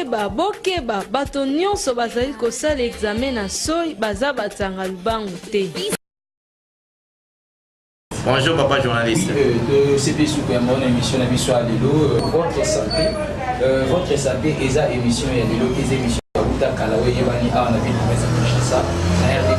bokeba bato nyonso bazali kosala examen na soi baza batanga lubango te. Bonjour papa journaliste. De CP Soukwemon, émission d'émission à Lelo, votre santé et sa émission à Lelo, les émissions à Outa Kalawe, Yevani, à la ville de ça, na RD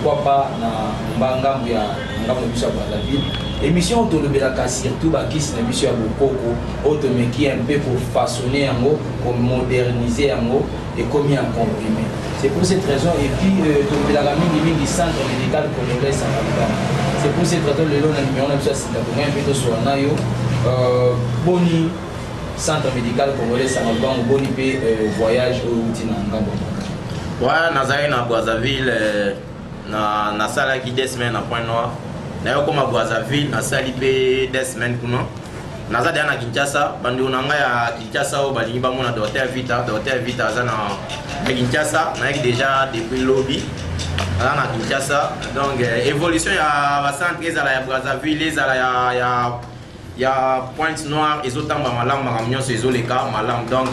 pourquoi pas na Mbangam ya Ngam Bisa la ville. Émission de l'Obelaka, surtout Bakis, l'émission à Bokoko, automeki un peu pour façonner un mot, pour moderniser un mot et commis en comprimé. C'est pour cette raison, et puis l'Obelaka Mini du centre médical congolais Sangalban. C'est pour cette raison que nous avons fait boni centre médical congolais Sangalban ou boni voyage au Tinangabo. Ouais, Nazaré na Brazzaville na sala qui 2 semaines à Point Noir. D'ailleurs comme à Brazzaville na sali pe 2 semaines kuno. Nazade na Kinshasa, bandi onanga ya Kinshasa o balingi ba mona docteur Vita za na Kinshasa, na déjà depuis lobby. Na Kinshasa, donc évolution ya ba centre ezala ya Brazzaville, ezala ya Pointe Noire, ezotamba malamu makamnyo ezoleka malamu, donc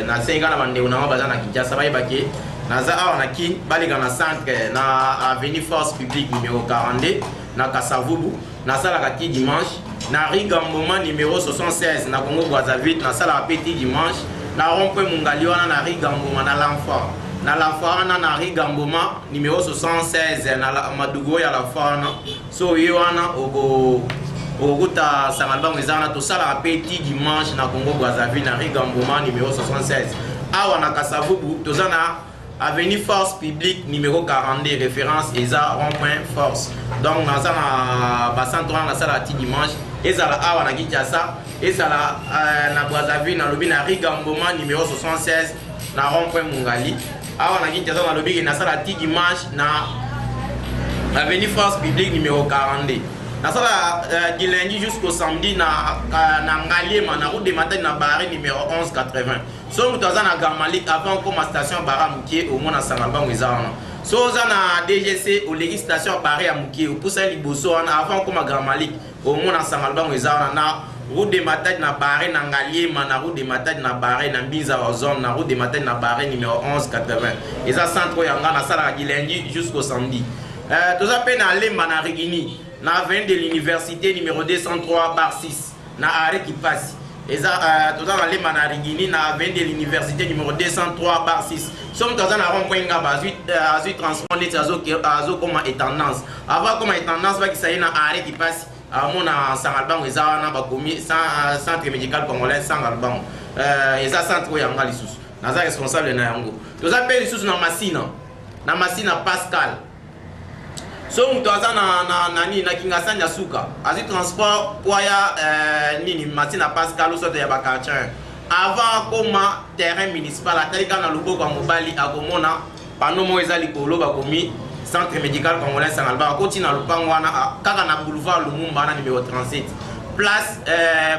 na senga na bande onanga baza na Kinshasa ba yebake naza awa na kin balinga na centre na avenue Force Publique numéro 42 na Kasavubu, na sala kati dimanche na Rigamboma numéro 76 na Congo Brazzaville, na sala petit dimanche na rond-point Mungali wana na Rigamboma na l'enfant. Na la Fana na Rigamboma numéro 76 na Madugo ya la Fana. So yoana oguta Sangalban ezana to sala petit dimanche na Congo Brazzaville na Rigamboma numéro 76. Awa na Kasavubu tozana avenue Force Publique numéro 42 référence eza rond-point Force. Donc na sala bassin na sala petit dimanche ezala awa na Kinshasa ezala na Brazzaville na lobi na Rigamboma numéro 76 na rond-point Mungali. Awa na Kinshasa na lobi na sala ti dimanche na avenue Force Publique numéro 42. Na sala du lundi jusqu'au samedi na Ngaliema na route de Matane na Barré numéro 1180. So mutaza na Gamalik avant comme station Barra Mukie au mona Sangalban ezana. So za na DGC au legi station Barré à Mukie au poussa liboso avant comme Gamalik au mona Sangalban ezana na route de Matane na Barré na Ngaliema na route de Matane na Barré na Mbiza zone na route de Matane na Barré numéro 1180. Eza centre yanga na sala du lundi jusqu'au samedi. Toza pe na Lemba na Rigini na avenue de l'université numéro 203/6 na arrêt qui passe. Eza toza na Lemba na Rigini na avenue de l'université numéro 203/6. Somme toza na rond-point ngaba azui transport net azo comme étendance. Avant comme étendance va qui ça na arrêt qui passe. Mona Sangalban eza na bakomi centre médical congolais Sangalban. Eza centre yanga lisusu. Naza responsable na yango. Toza pe lisusu na Masina Pascal. So mutaza na Kingasani ya suka. Azi transport poya nini Masina Pascal sote ya bakachin. Avant koma terrain municipal atalika na loboko mobali akomona panomo eza likolo bakomi centre médical congolais Sangalban akoti na lupango wana kaka na boulevard Lumumba na numéro 37. Place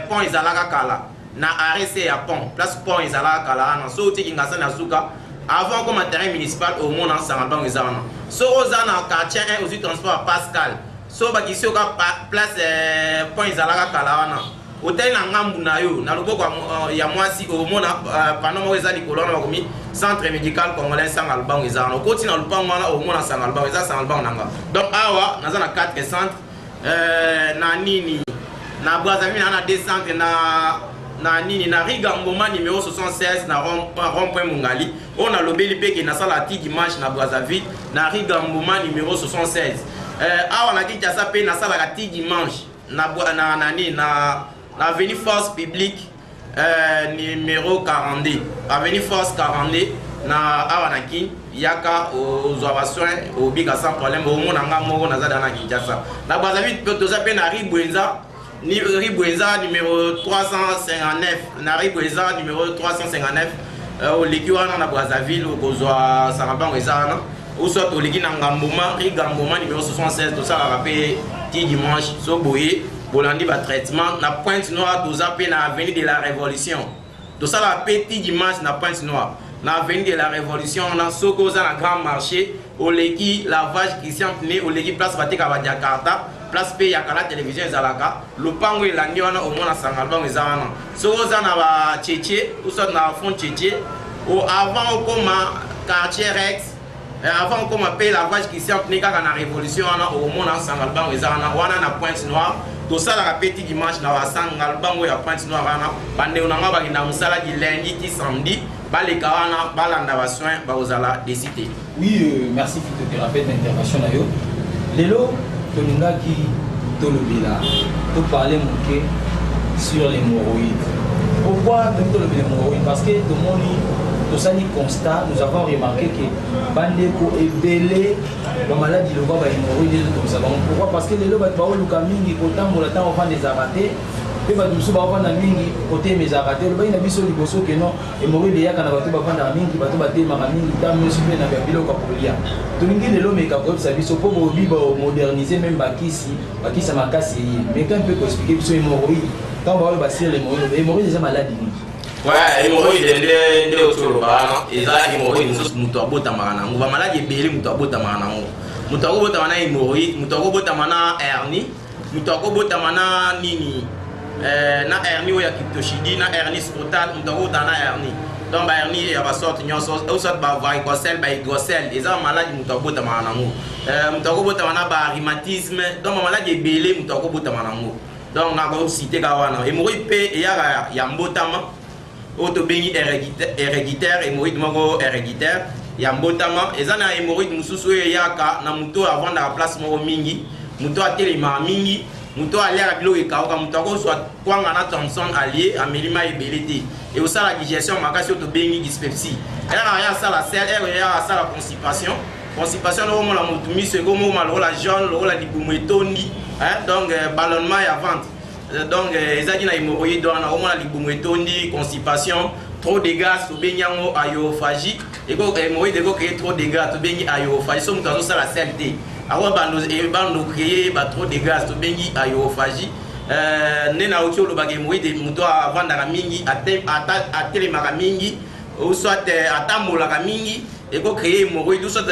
pont ezalaka kala na arrêt ya pont. Place pont ezalaka kala na so ti Kingasani ya suka. Avant comme terrain municipal au monde en Sangalban ezana. So ozana quartier 1 aussi transport Pascal. So ba kisi oka place point ezalaka kala wana. Hôtel na ngambu na yo na loboko ya mwasi au monde pendant mo ezali kolona bakomi centre médical congolais Sangalban ezana. Okoti na lupango wana au monde en Sangalban ezana Sangalban nanga. Donc awa nazana 4 centres na nini na Brazzaville na 2 centres na nini na Rigamboma numéro 76 na rond-point Mungali. On a lobeli peke na sala ti dimanche na Brazzaville na Rigamboma numéro 76. Awa na Kinshasa pe na sala ti dimanche na avenue Force Publique numéro 42. Avenue Force 42 na awa na kin yaka ozwa soin obika sans problème au mona ngamo na zada na Kinshasa. Na Brazzaville pe toza pe na Ribwenza Ribwenza numéro 359 na Ribwenza numéro 359 au Likiwana na Brazzaville au Kozwa Sangalban ezana ou soit au Liki na Ngamboma Rigamboma numéro 76 tout ça rappelé ti dimanche so boye bolandi ba traitement na Pointe Noire toza pe na avenue de la Révolution tout ça la petit dimanche na Pointe Noire na avenue de la Révolution na soko za na grand marché au Liki lavage Christian Pné au Liki place Batika ba Jakarta place pe ya kala télévision ezalaka lopango elandi wana omona sanga album eza wana soko oza na ba tchétché ou soit na fond tchétché ou avant okoma quartier Rex avant okoma pe la vache qui s'est tenue kaka na révolution wana omona sanga album eza wana na Pointe Noire to sala ka petit dimanche na wa sanga album ya Pointe Noire wana bande onanga ba kinda musala di lundi ti samedi baleka wana balanda ba soin ba ozala décider. Oui, merci phytothérapeute d'intervention na yo. Lelo tolingaki tolobela to parler moke sur les hémorroïdes. Pourquoi tolobela les hémorroïdes? Parce que tout le monde tout ça ni constat, nous avons remarqué que bandeko est belé la maladie le voit ba hémorroïdes comme ça. Pourquoi? Parce que les loba ba oluka mingi kotambola tant on va des arrêter. Pe ba dusu ba vanda mingi côté mes arrêter le ba ina biso liboso que non hémorroïdes ya kana bato ba vanda mingi bato ba te maka mingi tant mieux super na bilo ka polia. Tolingi lelo meka ko sa biso po bo bi ba moderniser même bakisi makasi mais quand peut expliquer biso hémorroïdes quand ba ba sir les hémorroïdes c'est maladie. Ouais, hémorroïdes de autour ba non eza hémorroïdes nous muto abota mana ngo ba maladie belé muto abota mana ngo muto abota mana hémorroïdes muto abota mana hernie muto abota mana nini na hernie ya cryptochidie na hernie scrotale muto abota na hernie donc ba hernie ya ba sorte nyonso ou soit ba varicocèle ba hydrocèle eza maladie muto abota mana ngo muto abota mana ba rhumatisme donc ba maladie belé muto abota mana ngo donc na ko citer ka wana hémorroïde pe ya mbotama auto bengi héréditaire hémorroïde moko héréditaire ya mbotama eza na hémorroïde mususu yaka na muto avant na place moko mingi muto atelema mingi muto alera bilo ekauka muto ko soit kwanga na Thomson allié amelima ebelete et au ça la digestion makasi auto bengi dyspepsie era ya sala sel era ya sala constipation no mo la mutumi se gomo malo la jaune la libumetondi donc ballonnement ya ventre. Donc, les na hémorroïdes on a au moins la constipation, trop de gaz, tout bien en aérophagie, et que hémorroïdes créent trop de gaz, tout bien aérophagie, sommes dans ça la CLT. Alors, nous créer trop de gaz, tout bien aérophagie. Nena auto le bagage hémorroïde, nous doit vendre la mingi, à télémara mingi, ou soit à tamola mingi. Et pour créer hémorroïdes, soit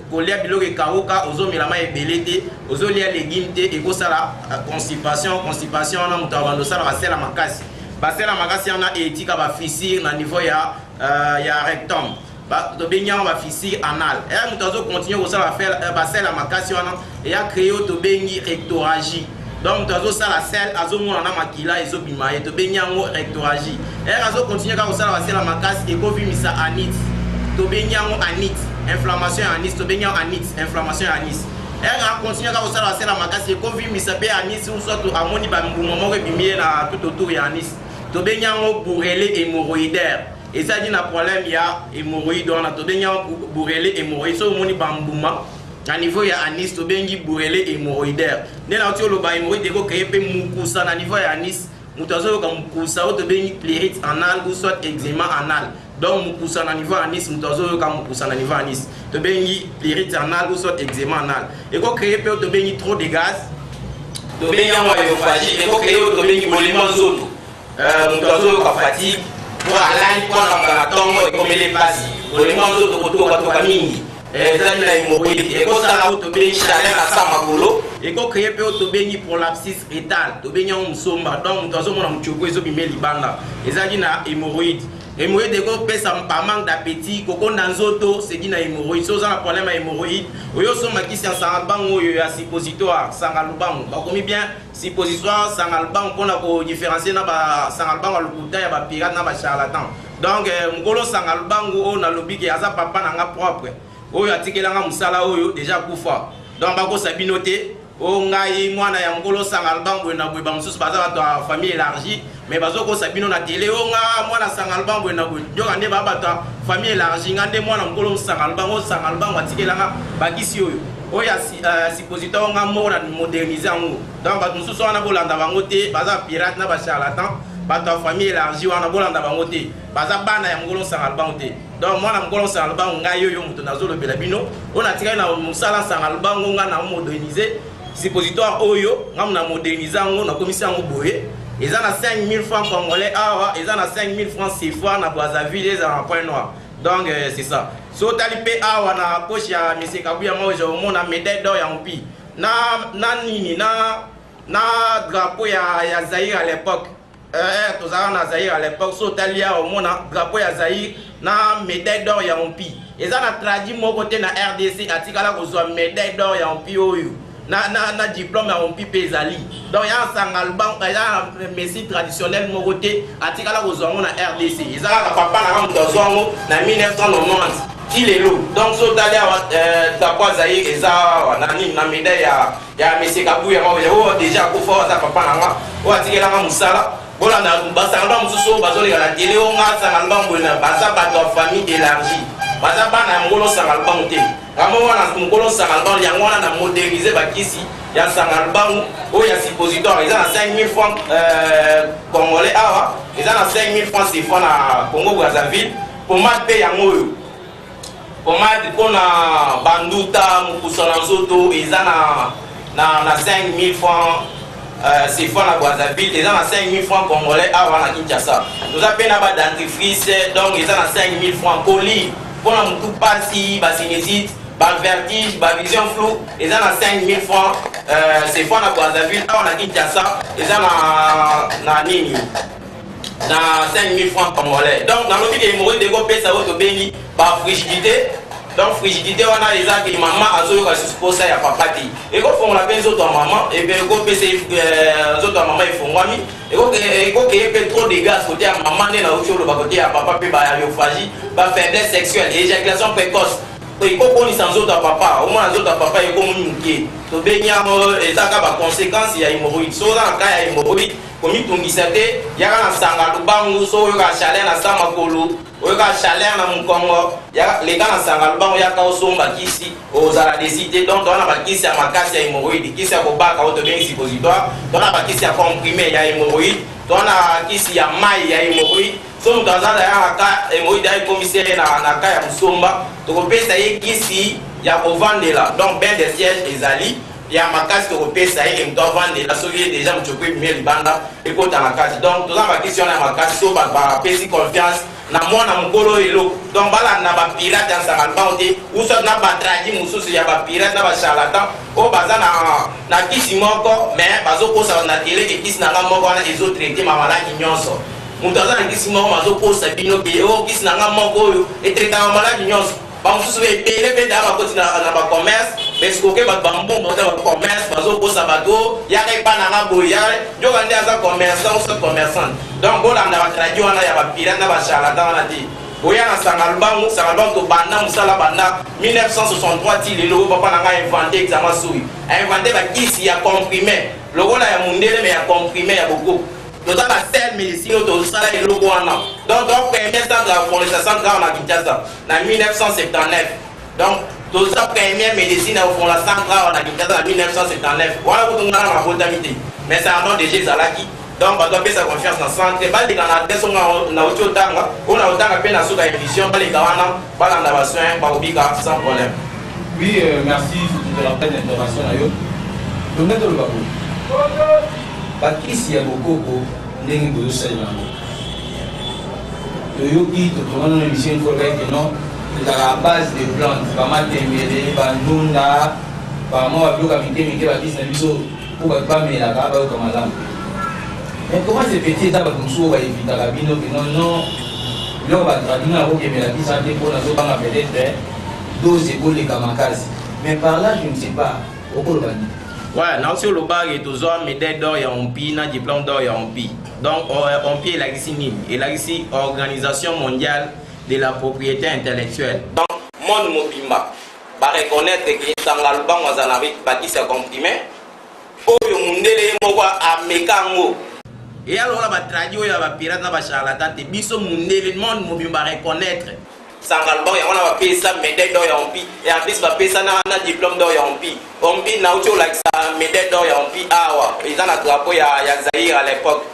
coller bilo ke kaoka, ozo milama ebelete, ozo lia légumes et ko sala constipation na muto abando sala basela makasi. Basela makasi na etika ba fissure na niveau ya rectum. Ba to benya ba fissure anal. Et muto azo continuer ko sala faire basela makasi wana et ya créer to bengi rectorragie. Donc muto azo sala sel azo mona na makila ezo bimaye to benya ngo rectorragie. Et azo continuer ka ko sala basela makasi et ko vimisa anite. Tobenyango anite, inflammation anis, tobenyango anite, inflammation anis. Elle a continué à faire la makasi et Covid misabe anis ou soit amoni ba mbumamo bimie na tout autour ya anis. Tobenyango bourrelé hémorroïdaire. Et ça dit na problème ya hémorroïde on a tobenyango bourrelé hémorroïde so moni ba mbuma. À niveau ya anis tobengi bourrelé hémorroïdaire. Nena otio lo ba hémorroïde ko créer pe mukusa na niveau ya anis. Mutazo ka mukusa o tobengi plérite anal ou soit eczéma anal. Donc mukusa na niveau anis mutazo ka mukusa na niveau anis to bengi plérite anal ou soit eczéma anal et ko créer pe to bengi trop de gaz to bengi en aérophagie et ko créer to bengi molément zoto mutazo ka fatigue pour alain pour na tongo et comme les passes molément zoto ko to mingi ezali na hémorroïde et ko sala to bengi chaleur na sa makolo et ko créer pe to bengi prolapsus rétal to bengi on musomba donc mutazo mona mchoko ezo bimeli banda ezali na hémorroïde. Hémorroïde pesa pas manque d'appétit, koko nanzoto, c'est dit na hémorroïde. So ça problème à hémorroïde. Oyo so makisi en sangalbango yo ya suppositoire, sangalbango. Ba komi bien suppositoire sangalbango pour na ko différencier na ba sangalbango lokuta ya ba pirate na ba charlatan. Donc ngolo sangalbango o na lobi ke aza papa na nga propre. Oyo atikela nga musala oyo déjà kufa. Donc ba ko sabinote o ngai mwana ya ngolo sangalbango na bwe ba mususu baza ba famille élargie. Mais bazo ko sabino na télé o nga mwana sangalbango na ko joka nde babata famille élargie ngande mwana ngolo sangalbango atikela nga bakisi oyo oya suppositoire nga mona moderniser ngo donc ba mususu wana bolanda bango te baza pirate na ba charlatan bato famille élargie wana bolanda bango te baza bana ya ngolo sangalbango te donc mwana ngolo sangalbango nga yo muto nazolo bela bino ona tikala na musala sangalbango nga na moderniser suppositoire oyo nga na moderniser ngo na komisi ngo boye. Ils ont 5 000 francs congolais, ils ont 5 000 francs CFA na Brazzaville, ils ont un point noir. Donc c'est ça. So talipé awa na poche ya monsieur Kabuya moi je mon médaille d'or ya mpi. na nini na drapeau ya Zaïre à l'époque. Tous à Zaïre à l'époque, Sotalia au monde, drapeau ya Zaïre, na médaille d'or ya Ompi. Et ça na traduit mon côté na RDC, atikala kozwa médaille d'or ya Ompi oyo. Na diplôme ya Ompi Pezali. Donc ya sangalban, ya messi traditionnel mon côté, atikala kozwa na RDC. Et ça la papa na ram na 1990. Il est lourd. Donc, si vous allez à Zaïre, et ça, on a une médaille, il y a M. Kabou, il y a déjà un fort, ça papa, on a tiré la moussala. Bon, on a un bassin, on a la télé, on a un album, on a un famille élargie. On a un album, on a un album. On a un album, il y a un modernisé, il y a un album, il y a un suppositoire, il y a 5000 francs congolais, il y a 5000 francs CFA à Congo-Brazzaville, pour m'appeler un mot. Pour a Banduta, Mukusananzoto, ils ont 5000 francs CFA à Brazzaville, ils ont 5000 francs congolais avant la Kinshasa. Nous avons un dentifrice, donc ils ont 5000 francs colis. Pour la tout passi, basinésite, vertige, vision floue, ils ont 5000 francs CFA à Brazzaville avant la Kinshasa, ils ont Nini. Dans 5000 francs congolais. Donc, dans le but de mourir de gopé, ça va te bénir par frigidité. Donc, frigidité, on a les gens qui maman a zo ka suppose ça ya papa ti. Et quand on la benzo ton maman, et bien gopé c'est zo ton maman il faut wami. Et quand il y a trop de gaz côté à maman né na autre le côté à papa pe ba myophagie, ba faiblesse sexuelle, éjaculation précoce. Et quand on est sans autre papa, au moins autre papa est comme une qui. To bénir et ça ka conséquences il y a hémorroïde. So dans cas il y a hémorroïde. Comme il tungisate, il y a un sangalubangu, so il y a un chalet na samakolo, il y a un chalet na Mukongo, les gars na sangalubangu, il y a un somba ici, aux aradécités, donc on a pas qui c'est à Makassi, il y a hémorroïde, qui c'est à Kobaka, on te bien suppositoire, on a pas qui c'est à comprimé, il y a hémorroïde, on a qui c'est à maille, il y a hémorroïde, so nous dans un hémorroïde, il y a un commissaire na kaya musomba, donc ça y est ici, il y a au vendre là, donc ben des sièges et ali. Il y a ma case qui repère ça et il doit vendre la solidarité déjà je peux mieux libanda et quand dans la case donc tout ça ma question est ma case sur ma pesi confiance na moi na mukolo elo donc bala na ba pirate dans sa albande ou ça na ba tradi mususu ya ba pirate na ba charlatan o baza na kisi moko mais bazo ko ça na télé et kisi na moko na les autres traiter ma maladie nyonso mutaza na kisi moko bazo ko ça bino be o kisi na moko et traiter ma maladie nyonso ba mususu be pele da ba koti na ba commerce mais ce que va bambou dans le commerce bazo ko sabato ya pas na ngabo ya jo gande aza commerçant ou commerçant donc bola na ba radio na ya ba pirate na ba charlatan na di boya na sangalbangu to banda musala banda 1963 ti lelo papa na nga inventé examen soui a inventé ba kisi ya comprimé logo na ya mundele mais ya comprimé ya beaucoup donc dans la seule médecine to sala et logo wana donc premier centre de forestation na Kinshasa na 1979 donc tout ça première médecine au fond la centrale on a Kinshasa en 1979 voilà pour tout na botamité mais c'est un nom de Jézalaki donc on doit faire sa confiance dans centre ba de na teso na auto tanga on a autant appel na suka émission ba les gawana ba na ba soin ba obika sans problème. Oui, merci de la peine d'intervention na yo donc neto le babo bakisi ya bokoko ndenge bozo sala to yoki to tourner une émission pour que non dans la base des plantes, pas mal téméré, pas nunda, pas moi, plus qu'à midi, mais qui va dire pour pas mais la gabe comme madame. Mais comment ces petits étapes comme ça va éviter la cabine que non, là on va traduire la roue qui met la vie santé pour la zone peut-être 12 épaules les kamikazes. Mais par là, je ne sais pas, au cours de ouais, non, sur le bar, il y a toujours un médaille d'or et un pi, un diplôme d'or et un pi. Donc, on pi est la Nîmes, et la Organisation mondiale de la propriété intellectuelle. Donc, mon mobimba va reconnaître que Sangalban was en avec bâti sa comprimé. Oyo mundele mowa a mekango. Et alors là, va traduire ya va pirate na va charlatan te biso mundele mon mobimba reconnaître. Sangalban on a payé ça médaille d'or ya ompi et en plus va payer ça na diplôme d'or ya ompi. Ompi na ucho like ça médaille d'or ya ompi awa. Ils en a drapeau ya Zaïre à l'époque.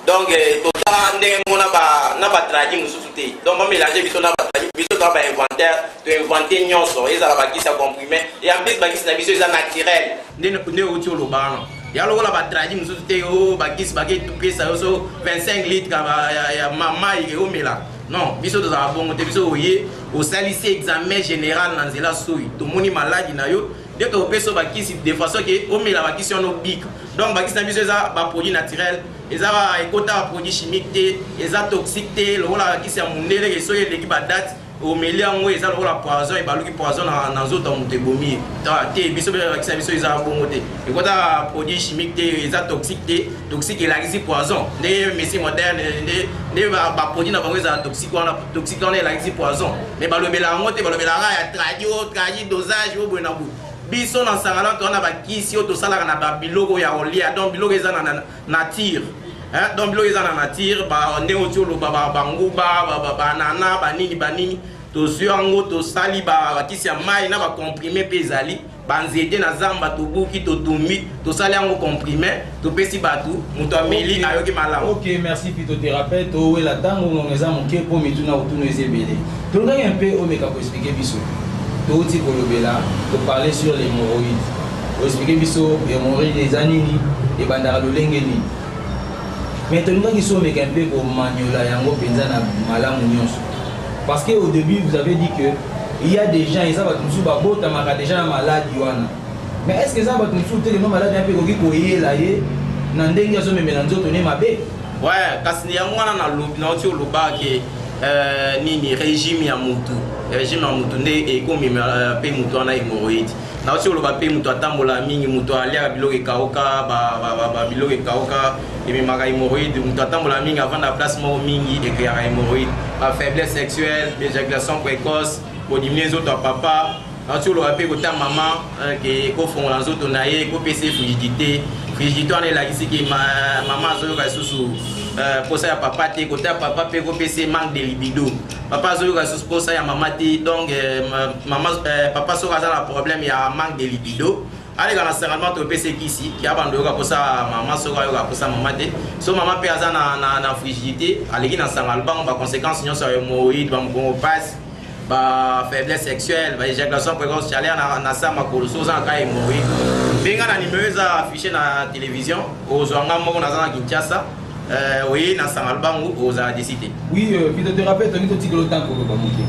Donc total ndenge mona ba na ba traduire mususu te donc on mélanger biso na ba traduire biso to ba inventaire to inventer nyonso ezala ba kisa comprimé et en plus ba kisa na biso eza naturel ndenge uti olobana ya lokola ba traduire mususu te o ba kisa ba ke pesa so 25 litres ya mama e omela non biso to za bongo te biso oye o salisi examen général na nzela soyi to moni maladie na yo dès que vous bakisi de façon que on met la bakisi en bic. Donc bakisi na biso ça ba produit naturel, ils ont écota produit chimique, ils ont toxique, le wala bakisi ya mundele que so l'équipe date au milieu en ils ont la poison et baluki poison dans autres monte bomi. Té biso bakisi biso ils ont bon moté. Écota produit chimique, ils ont toxique et la gisi poison. Des messi moderne, des ba produit na bango ils ont toxique on est la gisi poison. Mais balobela ngote balobela ya tradi dosage au bon abou. Biso na sangala to na bakisi o to sala na ba biloko ya olia donc biloko eza na nature hein donc biloko eza na nature ba ne otio lo ba banguba ba banana banini to suango to sali ba bakisi ya mai na ba comprimé pezali banzete na zamba to buki to tumbi to sali yango comprimé to pesi batu muto ameli ayoki malamu. OK, merci phytothérapeute o wela tango ngongeza moke po mituna otuno ezebele to ngai un peu o meka ko expliquer biso tout type de parler sur les hémorroïdes. Vous expliquez biso hémorroïdes des anini et bandara lolengeni. Mais tout le monde qui sont un peu pour maniola yango penza na malamu nyonso. Parce que au début vous avez dit que il y a des gens ils savent tout ba bota maka déjà malade wana. Mais est-ce que ça va tout tellement malade un peu ko koyé là yé na ndenge azo memela nzoto ne mabe? Ouais, kasi yango wana na lobi na otio loba ke nini régime ya mutu nde ekomi pe mutu ana hémorroïde na aussi oloba pe mutu atambola mingi mutu aliaka biloko ekauka ba biloko ekauka ememaka hémorroïde mutu atambola mingi avant na place moko mingi ekreaka hémorroïde ba faiblesse sexuelle éjaculation précoce kodimine nzoto ya papa na aussi oloba pe kota mama ekofongola nzoto na ye ekopesa frigidité wana elakisi ke mama azoyoka lisusu posa ya papa te kota ya papa pe kopesa manque de libido papa azoyoka lisusu posa ya mama te donc papa soki aza na problème ya manque de libido aleka na sanglement topesa ekisi ya bando yoka posa mama soki ayoka posa mama te so mama mpe aza na frigidité aleki na sanga lubango baconséquence nyonso ya hémorroïde bamokongo passe ba faiblesse sexuelle ba éjaculation précoce chaleur na sama koloso za ka hémorroïde benga na numéro eza affiché na télévision ozwanga moko na za na Kinshasa oui na sanga lubango oza décidé. Oui, phytothérapeute on dit que le temps ko ba moké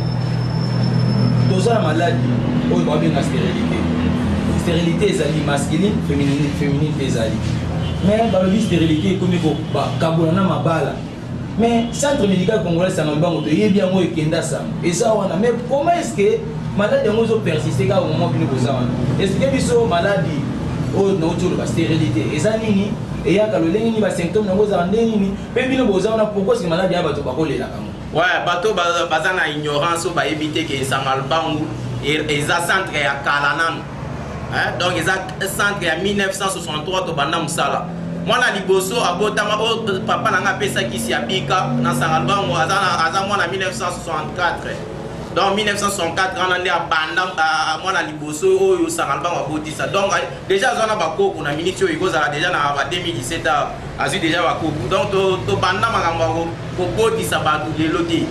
toza maladie o ba bien na stérilité ezali masculine féminine ezali mais ba le stérilité comme ko ba kabola na mabala. Mais centre médical congolais ça m'a bango de bien moi kenda ça et ça on a mais comment est-ce que maladie on zo persister quand au moment que nous avons est-ce que biso maladie au no to la stérilité et ça nini et ya kaloleni ni ba symptômes na ngoza ndeni pe bino boza on a pourquoi ce maladie ya bato bakolela kamo ouais bato baza na ignorance ba éviter que ça mal bango et ça centre ya kalanan hein donc ça centre ya 1963 to banda musala mwana liboso abotama papa nanga pesa kisi abika na sangalbango aza mwana 1964 donc 1964 on ande abanda mwana liboso oyo sangalbango abotisa donc déjà zona bakoko na minute oyo kozala déjà na 2017 azu déjà bakoko donc to banda makambo ko botisa batu lelo te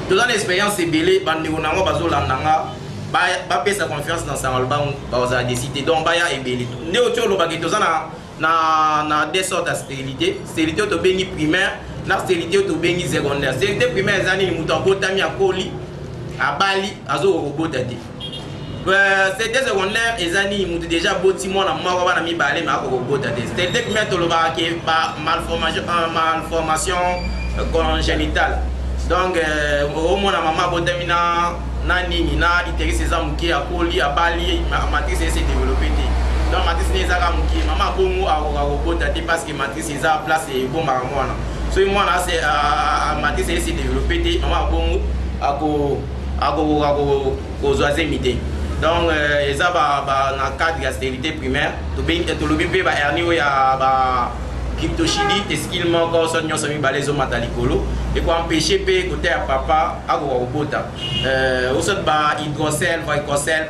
to dans l'expérience ebele bandeko nango bazolandanga ba pesa confiance dans sangalbango baza décider donc baya ebele ne otolo bakito tozana na deux sortes de stérilité to bengi primaire na stérilité to bengi secondaire. Stérilité primaire ezani mutu abotami akoli abali azo robota te stérilité secondaire ezani mutu déjà boti mwana moko bana mibale mais ako robota te. Stérilité primaire to loba ke ba malformation congénitale donc au mona mama botami na nini na utérus eza muke akoli abali matrice s'est développée te. Donc matrice nezaka muki mama bongo akobota te parce que matrice eza place et bon mwana so mwana c'est matrice s'est développé te mama bongo ako zoaze mité donc eza ba na cadre de stérilité primaire to ben to lobi pe ba hernie ya ba cryptochidie testicule moko so nyonso mibale zo mata likolo et ko empêcher pe côté ya papa akobota osot ba hydrocèle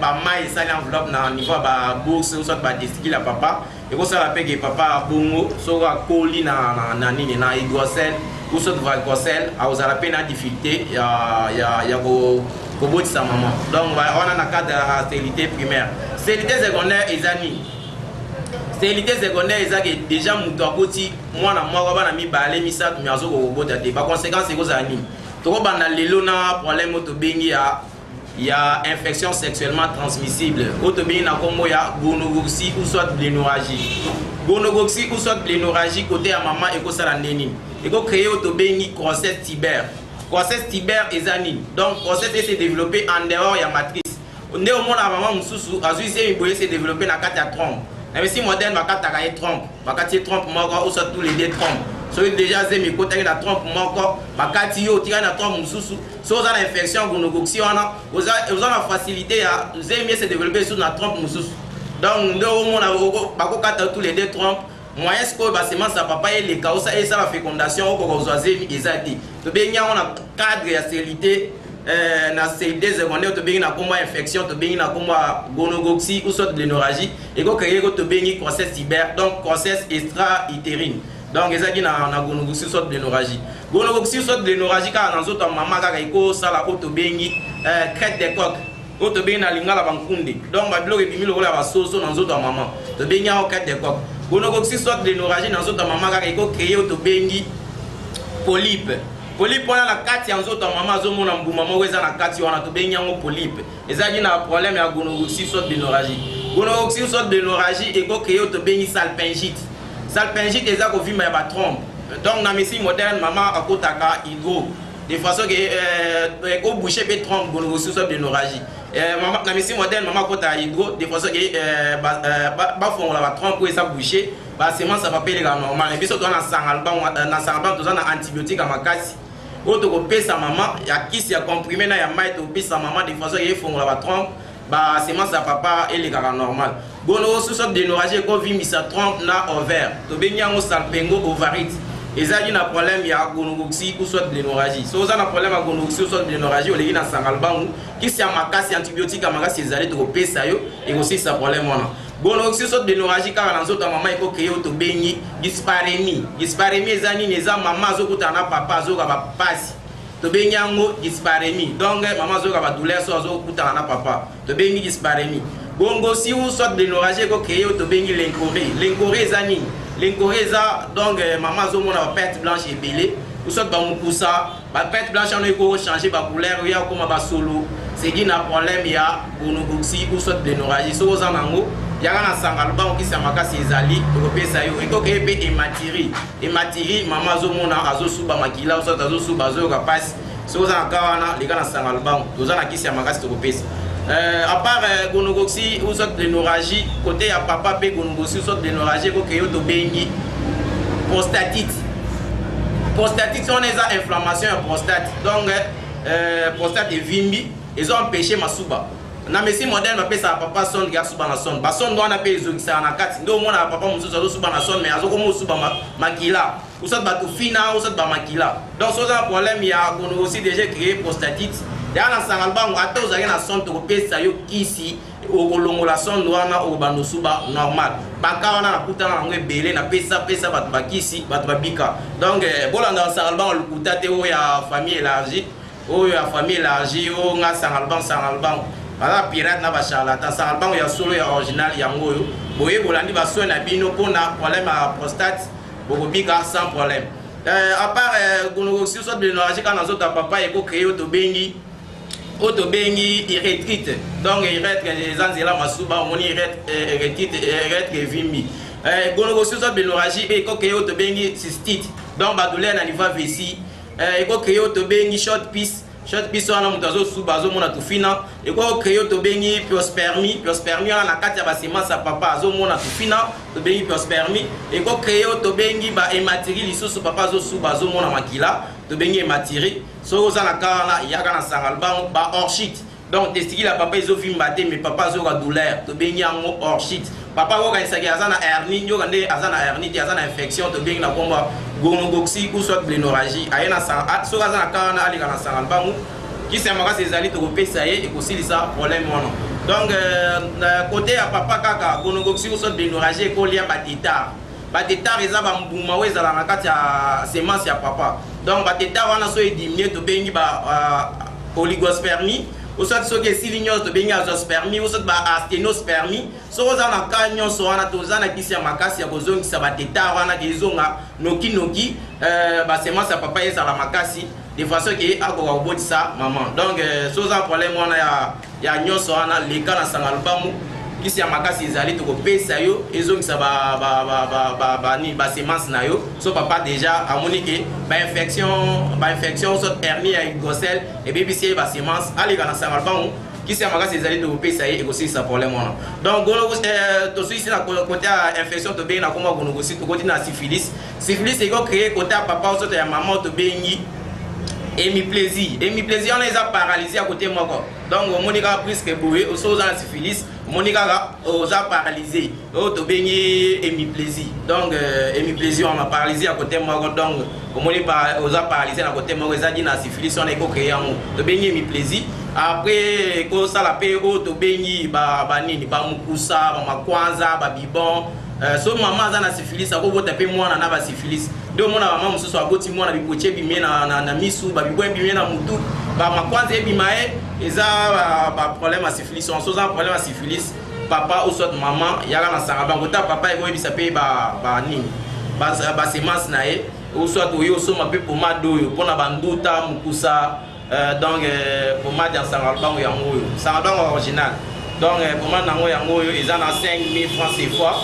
ba mai sali enveloppe na niveau ba bourse osot ba testicule ya papa et ko sala pe ke papa bongo so ka koli na nini na hydrocèle osot varicocèle aozala pe na difficulté ya ko botisa maman donc on a na cadre de stérilité primaire. Stérilité secondaire ezani stérilité secondaire ezaki déjà mutu akoti mwana moko bana mibale misatu miazo ko bota te ba conséquence ekozala nini to ko banda lelo na problème to bengi ya il y a infection sexuellement transmissible. Autobéni na kombo ya gonorrhée ou soit blénorragie. Gonorrhée ou soit blénorragie côté à maman et ça la néni. Et ko créer autobéni grossesse tibère. Grossesse tibère ezani. Donc grossesse s'est développée en dehors ya matrice. Ndé au monde à maman mususu azui s'est développé na kata trompe. Mais si moderne va kata ka trompe, va kata trompe moko ou soit tous les deux trompes. So déjà zemi côté la trompe moko, va kata yo tira na trompe mususu. So za infection gonorrhée wana, vous a la facilité à zemi se développer sur la trompe mususu. Donc ndé au monde va ko kata tous les deux trompes. Moyen ce que bah semence à papa et les cas ça et ça la fécondation au zemi ezati. To benya on a cadre ya stérilité na stérilité secondaire to benya na combat infection to benya na combat gonorrhée ou soit blénorragie et ko créer ko to benya grossesse tibère donc grossesse extra-utérine. Donc ezaki na gonorrhée soit blénorragie. Gonorrhée soit blénorragie car dans autres maman ka ko ça la ko to benya crête de coq. Ko to benya na lingala bankunde. Donc ba bloquer bimi lo la ba soso dans autres maman. To benya o crête de coq. Gonorrhée soit blénorragie dans autres maman ka ko créer to benya polype. Polype wana na kati ya nzoto mama azomona mbuma moko eza na kati wana to bengi yango polype. Ezaki na problème ya gonorrhée soit blénorragie. Gonorrhée soit blénorragie et ko créer to bengi salpingite. Salpingite eza ko vima ya ba trompe. Donc na médecine moderne maman akotaka hydro. De façon que ko boucher pe trompe gonorrhée soit blénorragie. Maman na médecine moderne maman akotaka hydro de façon que ba fongola ba trompe ko eza boucher. Ba semence ça va payer normal. Et puis surtout na sangalban to za na antibiotique à makasi. Oto ko pesa maman ya kisi ya comprimé na ya mai to pesa maman de façon que fongola ba trompe ba semence ça papa et les gars normal. Gonorrhée soit blénorragie ko vimisa trompe na ovaire. To benyango salpengo ovarite. Ezali na problème ya gonorrhée ou soit blénorragie. So za na problème ya gonorrhée ou soit blénorragie o legi na sangalban kisi ya makasi antibiotique à makasi ezali to ko pesa yo et aussi ça problème wana. Gonorrhée soit blénorragie car dans autres maman il faut créer to bengi dyspareunie. Dyspareunie ezani neza maman azokuta na papa azoka ba pasi. To bengi yango dyspareunie. Donc maman azoka ba douleur so azokuta na papa. To bengi dyspareunie. Bongo si ou soit blénorragie il faut créer to bengi l'encorée. L'encorée ezani. L'encorée eza donc maman azomona ba perte blanche et belée. Ou soit ba mukusa, ba perte blanche on ko changer ba couleur ya comme ba solo. C'est dit na problème ya gonorrhée ou soit blénorragie. So zanango yaka na sangalban ki makasi ezali to pesa yo eko ke pe ematiri mama azomona azosuba makila so azosuba zo ka passe so za kawana leka na sangalban to za na kisi makasi to pesa à part gonorrhée ou soit blénorragie côté ya papa pe gonorrhée ou soit blénorragie ko ke yo to bengi prostatite on a inflammation ya prostate donc prostate evimbi ils ont empêché masuba. Na médecine moderne va pesa papa son ga suba na son ba son doit na pe ezokisa na kati ndo mona papa mususu azo suba na son mais azo komo suba makila ou ça ba to fina ou ça ba makila donc so ça problème ya gonorrhée déjà créé prostatite ya na sangalba ngato za na son to pesa yo kisi o kolongola son wana o bando suba normal baka wana na kutana ngwe belé na pesa ba bakisi ba bika donc bolanda sangalba lukuta te o ya famille élargie o ya famille élargie o nga sangalban ala pirate na ba charlatan sangalban ya solo ya original yango yo boye bolandi ba soin na bino pona problème à prostate boko bika sans problème à part gonorrhée soit blénorragie quand na zota papa eko créer to bengi érythrite donc érythrite les anzela masuba moni érythrite vimbi gonorrhée soit blénorragie eko créer to bengi cystite donc ba douleur na niveau vessie eko créer to bengi short piece wana mutu azosuba azomona tufina eko créer to bengi pyospermie wana na kati ya basemence ya papa azomona tufina to bengi pyospermie eko créer to bengi ba hématiri lisusu papa azosuba azomona makila to bengi hématiri so oza na kana yaka na sangalban ba orchite donc testicule ya papa ezovimba te mais papa azoka douleur to bengi yango orchite papa okanisaki aza na hernie nyoka nde aza na hernie te aza na infection to bengi na komba gonorrhée ou soit blénorragie aye na so aza na kana alika na sangalbangu kisi ya makasi ezali to kopesa ye ekosilisa problème wana donc côté ya papa kaka gonorrhée ou soit blénorragie ekolia batétard eza bambuma oyo ezala na kati ya semence ya papa donc batétard wana so edimie to bengi ba oligospermie ou soit soki esili nyonso tobengi azoospermie ou soit ba asténospermie soko oza na ka nyonso wana toza na kisi ya makasi ya kozongisa batétard wana ke ezonga noki basemence ya papa ezala makasi de façon que akoka ça maman. Donc sans problème on ya nyonso ana leka na sanga lubamu kisi ya makasi ezali to kopesa yo ezongisa ba semence na yo so papa déjà amoni ke ba infection so hernie ya grosselle et puis si ba semence aleka na sanga lubamu kisi ya makasi ezali to kopesa ye ekosi sa problème wana. Donc gono to suisi na côté infection to be na koma gono gosi to côté na syphilis eko créer côté papa so to ya maman to bengi hémiplésie on les a paralysés à côté moi. Donc monika presque boué au sous en syphilis monika aux a paralysé au to bengi hémiplésie. Donc hémiplésie on a paralysé à côté moi. Donc monika aux a paralysé à côté moi ça dit na syphilis on eko créer en to bengi hémiplésie. Après ko ça la paix au to bengi ba nini ba mukusa ba makwanza ba bibon. So maman za na syphilis ako taper moi na ba syphilis do mona maman mususu aboti moi na bikoche bimé na misu ba bibon bimé na mutu ba makwanza bimae eza ba problème à syphilis on so za problème à syphilis papa ou soit maman yaka na sanga bango ta papa eko bisa pe ba nini ba semence na e ou soit oyo so ma pe pomade oyo pona banduta mukusa donc pomade en sanga bango yango oyo sanga bango original. Donc pour moi ils en a 5000 francs ces fois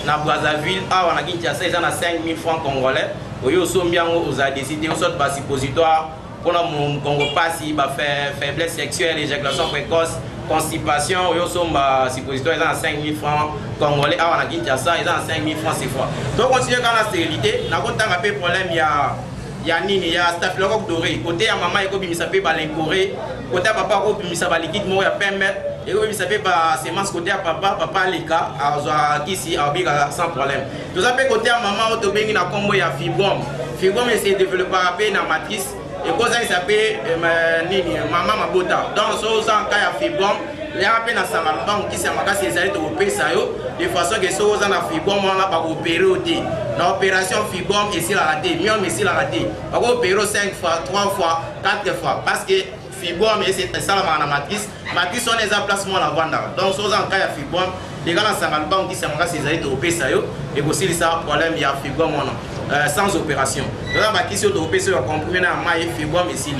na Brazzaville on a Kinshasa ils en a 5000 francs congolais oyo sombiango aux a décidé on sort bas suppositoire pour mon Congo passi ba faiblesse sexuelle éjaculation précoce constipation oyo somba suppositoire ils en a 5000 francs congolais on a Kinshasa ils en a 5000 francs ces fois. Donc continuer quand la stérilité na kotanga pe problème ya nini ya staphylocoque doré côté ya maman eko bimisa pe ba l'incoré côté ya papa ko bimisa ba liquide mo ya permettre et oui ça fait pas semence côté à papa leka azwa kisi abika sans problème. Tout ça peut côté à maman to bengi na combo ya fibrome c'est développé na matrice et cause ça s'appelle nini maman mabota. Donc ça cas ya fibrome les appels na samalbang qui ça makasi ezali to pesa yo de façon que so za na fibrome on va opérer au dé. Na opération fibrome et si la raté, mieux mais si la raté. On va opérer 5 fois, 3 fois, 4 fois parce que fibrome et c'est ça la matrice on les a placement la vendre. Donc so za cas ya fibrome les gars na samalbang qui ça makasi ezali to pesa yo et aussi ça problème ya fibrome sans opération. Donc ba kisi to pesa yo comprimé na mai fibrome et si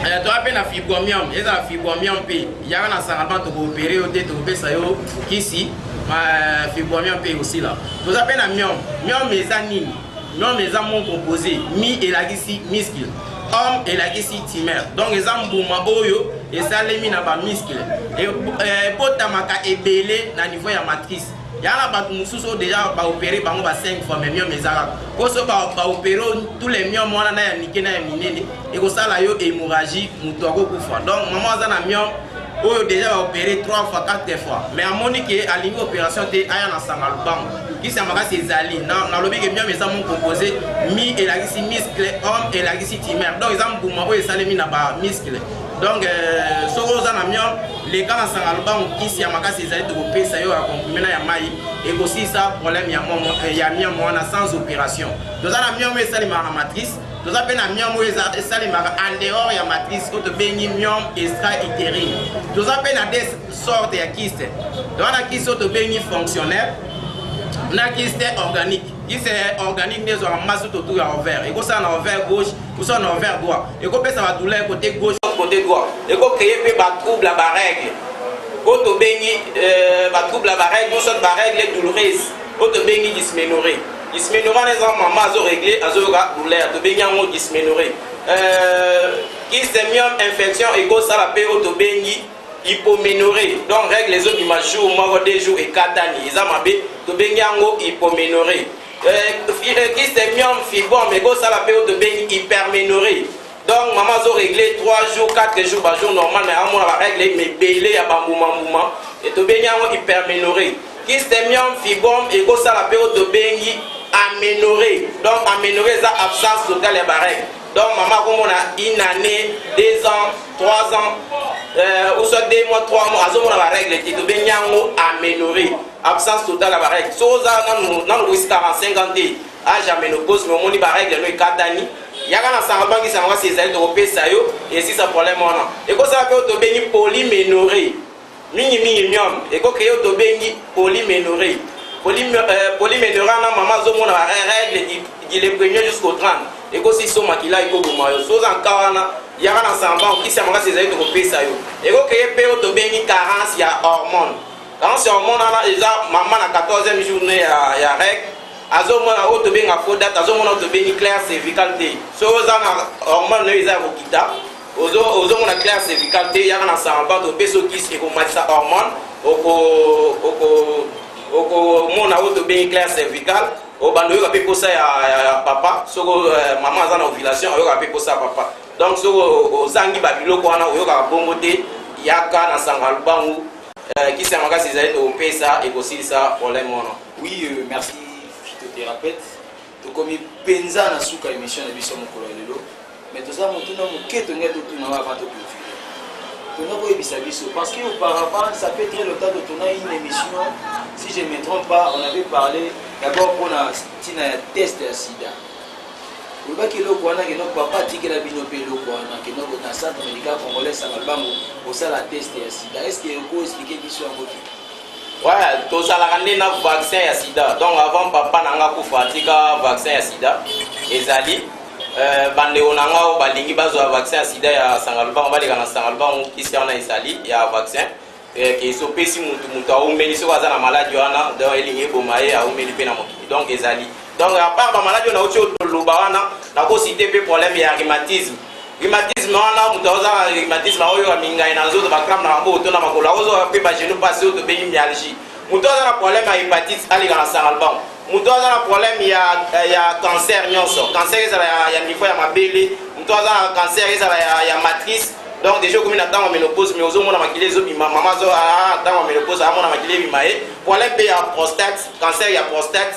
tu as peine à fibromium, et la fibromium P. Il y a un ensemble de opérer au dé, de ça ici, ma fibromium P aussi là. Tu as peine à mium, mium mes amis, mium mes amants composés, mi et la ici muscle, homme et la ici timère. Donc les amants boyo et ça les mis dans bas muscle. Et potamaka est belé dans niveau ya matrice. Il y a là mususu déjà ba opérer bango ba 5 fois mais mieux mes arabes ko so ba opérer tous les mieux mwana na ya mike na ya minene et ko sala yo hémorragie muto akokufa. Donc maman za na mieux oyo déjà ba opérer 3 fois 4 fois mais amoni ke à niveau opération te aya na sanga lubango qui ça makasi ezali na lobi ke mieux mes amont composé mi et la gisi muscle homme et la gisi timère. Donc ils am buma oyo salemi na ba muscle. Donc soko za na mieux les cas na sanga lubango qui ça makasi ezali to pesa yo a comprimé na ya mai et aussi ça problème ya mieux mwana sans opération. Donc ça na mieux mais ça les matrice. Donc ça peine na mieux moi ça les en dehors ya matrice ko to bengi mieux extra-utérine. Donc ça peine na des sortes ya kyste. Donc na kyste to bengi fonctionnel na kyste organique. Qui c'est organique des en masse autour à envers et ko ça na envers gauche ou ça na envers droit et ko pesa ba douleur côté gauche côté droit et ko créer pe ba trouble à ba règle ko to bengi ba trouble à ba règle non ça ba règle douloureuse ko to bengi dysménorrhée les hommes maman azo réglé azo ga douleur to bengi en dysménorrhée qui c'est mieux infection et ko ça la pe to bengi hypoménorrhée. Donc règle les autres images jour moi 2 jours et 4 années ils amabe to bengi en hypoménorrhée. Qui c'est mieux fibrome mais go ça la période de bain hyperménorrhée. Donc maman a réglé 3 jours 4 jours par jour normal mais à moi la règle mais belé à bambouma et to bain en hyperménorrhée. Qui c'est mieux fibrome et go ça la période de bain aménorrhée. Donc aménorrhée ça absence totale et barrègle. Donc maman comme on a une année 2 ans 3 ans ou soit 2 mois 3 mois à la règle et to bain en aménorrhée. Absence totale à la règle. Soza dans le 45 ans à jamais nous pose mais on y règle nous 4 années. Il y a un ensemble qui s'envoie ces ailes de ça et si ça problème on a. Et quand ça peut te bénir polyménorrhée. Mini mium et quand créer te bénir polyménorrhée. Polyménorrhée na maman zo mon règle du le 1er jusqu'au 30. ekosi so makila ekoboma yo so za nkawana yaka na samba okisi ya makasi ezali tokopesa yo ekokeye mpe oyo tobengi carence ya hormone. Carence ya hormone wana eza mama na 14e journée ya règle azomona oyo tobenga faux date azomona oyo tobengi clair cervical te so oza na hormone oyo eza ya kokita ozomona clair cervical te yaka na samba topesa okisi ekomatisa hormone okomona oyo tobengi clair cervical obando oyoka mpe posa ya papa soko mama aza na ovulation oyoka mpe posa ya papa donc soko ozangi babiloko wana oyokaka bongo te yaka na sanga lubangu kisi ya makasi ezali topesa ekosilisa problème wana. Oui, merci phytothérapeute tokomi mpenza na suka émission na biso mokolo ya lelo mais toza motuna moke tongai totuna wa avant toclôture tonga koyebisa biso parce que auparavant ça fait très longtemps que tona une émission si je ne me trompe pas on avait parlé d'abord pour la test ya sida olobaki eloko wana keno papa atikela bino mpe eloko wana keno na centre médical congolais sangalbango osala test ya sida est ce que okoexplike biso yango te? Ouais, tozalaka nde na vaccin ya sida donc avant papa nanga kufa atika vaccin ya sida ezali bandeko na nga oyo balingi bazwa vaccin ya sida ya sangalubango baleka na sangalubango kisi wana ezali ya vaccin esopesi mutu aumeli soki aza na maladi wana donc elingi eboma ye aumeli mpe na mokili donc ezali donc à part bamaladi oyo nauti oloba wana nakosite mpe problème ya rhumatisme wana mutu aoza na rhumatisme aoyoka mingai na nzoto bakrame na bango oto na makolo aozoka mpe bageno mpasi oyo tobengi myalgie mutu aza na problème ya hépatite aleka na sangalubango mutu aza na problème ya cancer nyonso cancer ezala ya niveau ya mabele mutu aza na cancer ezala ya matrice donc déjà comme na ntango ya ménopause mais ozomona makili ezobima mama azo ntango ya ménopause amona makili ebima ye problème mpe ya prostate cancer ya prostate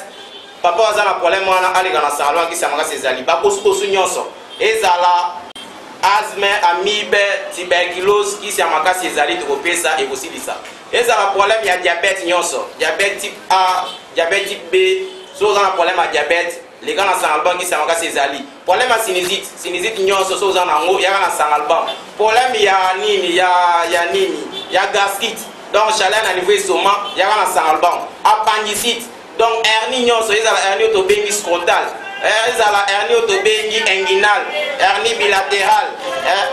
papa aza na problème wana aleka na sangalubango kisi ya makasi ezali bakosukosu nyonso ezala asthme amibe tuberculose kisi ya makasi ezali tokopesa ekosilisa ezala problème ya diabète nyonso diabète type A diabète type B so oza na problème ya diabète leka na sangalubango kisi ya makasi ezali problème ya sinusite nyonso so oza nango yaka na sangalubango problème ya nini ya gastrite donc chaleur na niveau estomac yaka na sangalubango appendicite donc hernie nyonso ezala hernie oyo tobengi scrotal ezala hernie oyo tobengi inguinal hernie bilatéral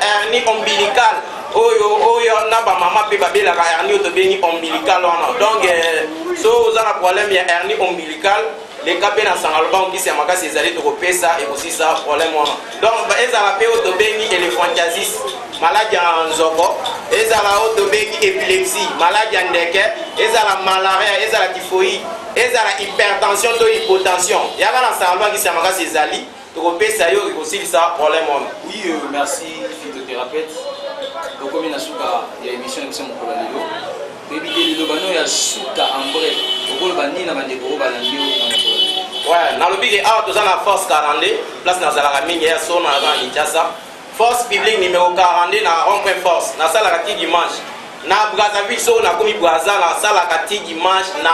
hernie ombilical oyo na bamama mpe babelaka hernie oyo tobengi ombilical wana donc so oza na problème ya hernie ombilical leka mpe na sangalubango kisi ya makasi ezali tokopesa ekosisa problème wana donc ezala mpe oyo tobengi éléphantiasis maladi ya nzoko ezala oyo tobengi épilepsie maladi ya ndeke ezala malaria ezala typhoïde ezala hypertension to hypotension yaka na sangalubango kisi ya makasi ezali tokopesa yo ekosilisa problème wana. Oui, merci phytothérapeute tokomi na suka ya émission na biso mokolo ya lelo toyebi te lelo bano ya suka en bref okoloba nini na bandeko oyo balandi oyo na mokolo ya lelo? Ouais, nalobi ke awa toza na force 42 place nazalaka mingi ya so naza na Kinshasa force publique numéro 42 na rond-point force nasalaka ti dimanche na Brazzaville so nakomi Brazza nasalaka ti dimanche na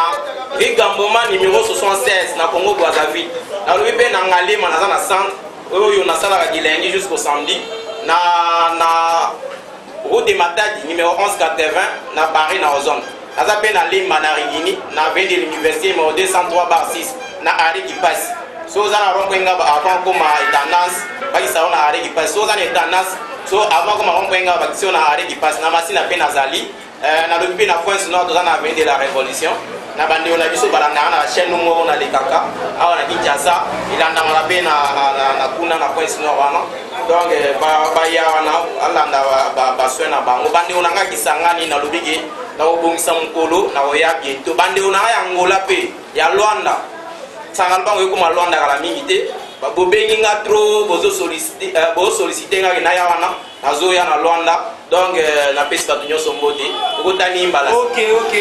Rigamboma numéro 76 na Congo Brazzaville nalobi mpe na Ngalema naza na centre oyo nasalaka du lundi jusqu'au samedi na route de Matadi numéro 1180 na Paris na Ozone naza mpe na Limba na Rigini na veille de l'université numéro 203/6 na Ari Kipasi so oza na rond-point avant koma étendance bakisa yo na Ari Kipasi so oza na étendance so avant koma rond-point bakisi yo na Ari Kipasi na masina mpe nazali nalobi mpe na Pointe Nord toza na veille de la révolution na bandeko na biso balandaka na chaîne moko na lekaka awa na Kinshasa elandamaka mpe na kuna na Pointe Nord wana donc baya wana alanda basoin na bango bandeko na nga Kisangani nalobi ke nakobongisa mokolo nakoya bientôt bandeko na nga ya Ngola mpe ya Lwanda sangalubango ekoma Lwanda kala mingi te bobengi nga trop bozosolicite nga ke naya wana nazoya na Lwanda donc napesi bato nyonso mbote okotani mbala. Ok,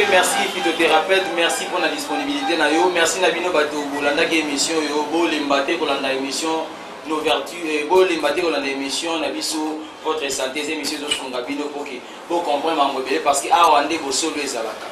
merci phytothérapeute, merci pour la disponibilité na yo, merci na bino bato bolandaki émission yo bolemba te kolanda émission nos vertus bolemba te kolanda émission na biso votre santé émission ezosunga bino po ke bo comprendre mambo ebele parce que awa nde bosolo ezalaka